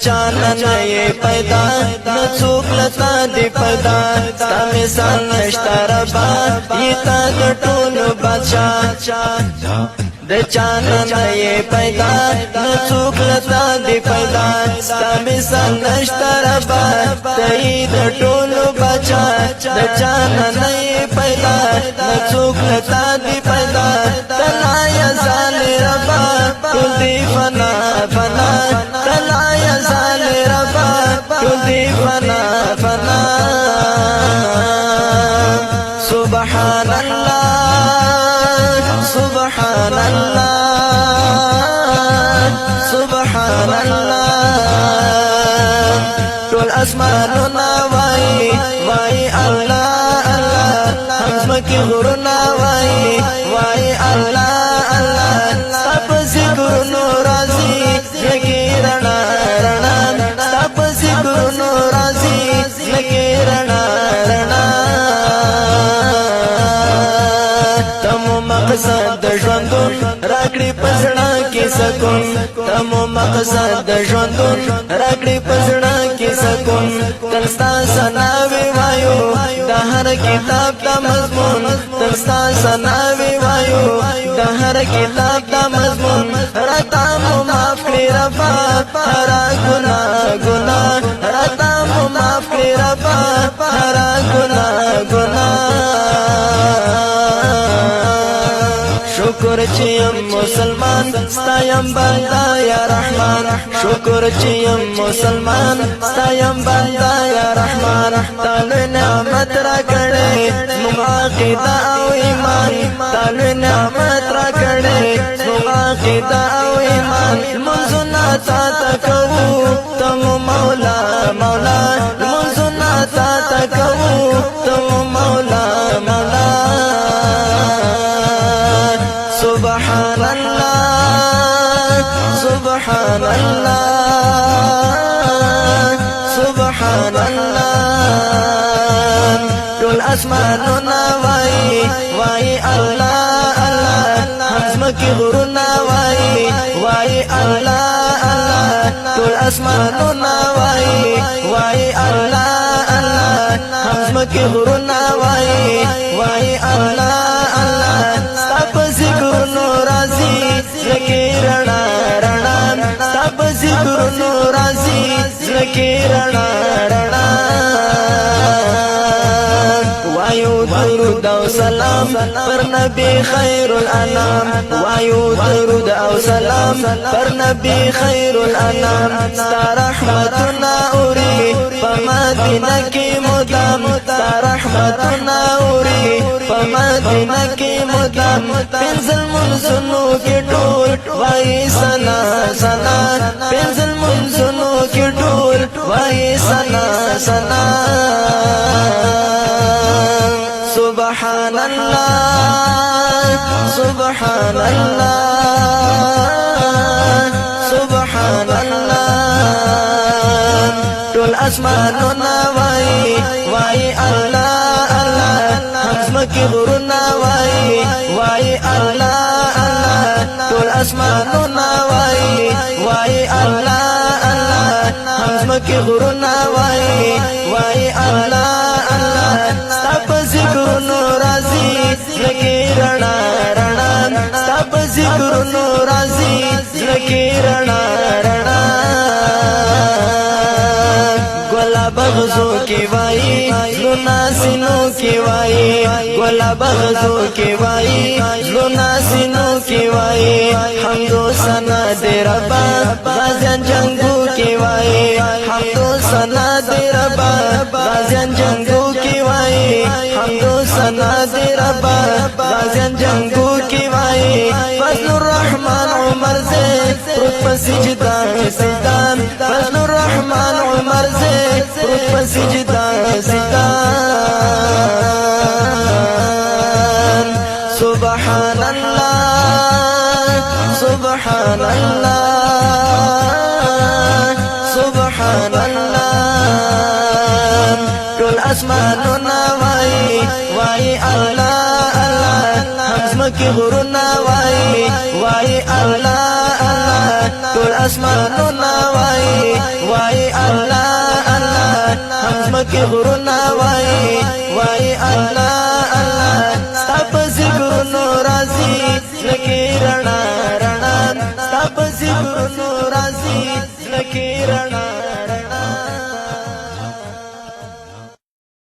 چانا نئی پیدا نڅوک لتا دی پیدا ستا مثال نشتا ربا یتا د ټولو بادشاہ د چانا نئی پیدا نڅوک لتا دی پیدا ستا مثال نشتا ربا تئی د ټولو بادشاہ د چانا نئی پیدا نڅوک لتا دی پیدا تلا یزال ربا ټول دی فنا فنا تلا یزال ربا ټول دی فنا فنا سبحان الله سبحان الله سبحان الله ټول اسمانونه وای وای الله الله همزمکه غرونه وای وای الله الله سب ذکرونو راضی لګی رڼا رڼا سب ذکرونو راضی لګی رڼا رڼا تم مقصد د ژوندون راکړي پزړه کې سکون تم مقصد د ژوندون راکړي پزړه کې سکون تلستا سناوي وایو د هر کتاب د مضمون تلستا سناوي وایو د هر کتاب د مضمون راته مو معاف کړې ربا هر ګناه ګناه راته مو معاف کړې ربا هر ګناه ګناه شکر چې یم مسلمان ستایم بندا یا رحمان شکر چې یم مسلمان ستایم بندا یا رحمان تعالی نعمت را کړې موږ عقیده او ایمان تعالی نعمت را کړې موږ عقیده او ایمان منځونه تا تکو تم مولا مولا منځونه تا تکو تم مولا مولا سبحان الله سبحان الله سبحان الله ټول اسمانونه وای وای الله الله همزمکه غرونه وای وای الله الله ټول اسمانونه وای وای الله الله همزمکه غرونه وای وای الله الله سب ذکرونو راضی لکی رڼا رڼا سب ذکرونو راضی لکی رڼا رڼا وایو درود او سلام پر نبی خیر الانام وایو درود او سلام پر نبی خیر الانام ستا رحمتنا اوری پمدینه کی مدام ستا رحمتنا اوری پمدینه کی مدام پنځل منځونو کې ټول وای سنا سنا پنځل منځونو کې ټول وای سنا سنا سبحان الله سبحان الله سبحان الله ټول اسمانونه وای وای الله الله همزمکه غرونه وای وای الله الله ټول اسمانونه وای وای الله الله همزمکه غرونه وای وای الله الله سب ذکرونو راضی لګی رڼا رڼا سب ذکرونو راضی لګی رڼا رڼا ګلا بغزو کی وای لونا سینو کی وای ګلا بغزو کی وای لونا سینو کی وای حمد و ثنا دې ربا غازیان جنگو کی وای حمد و ثنا دې ربا غازیان جنگو کی وای حمد و ثنا دې ربا غازیان جنگو کی وای فضل الرحمن عمر سے رب سجدہ سجدہ فضل الرحمن عمر سے رب سجدہ سجدہ سبحان الله سبحان الله سبحان الله ټول اسمانونه وای وای الله الله همزمکه غرونه وای وای الله الله ټول اسمانونه وای کې غرونه وای الله الله ستا په ذکرونو راځي لکه رڼا رڼا ستا په ذکرونو راځي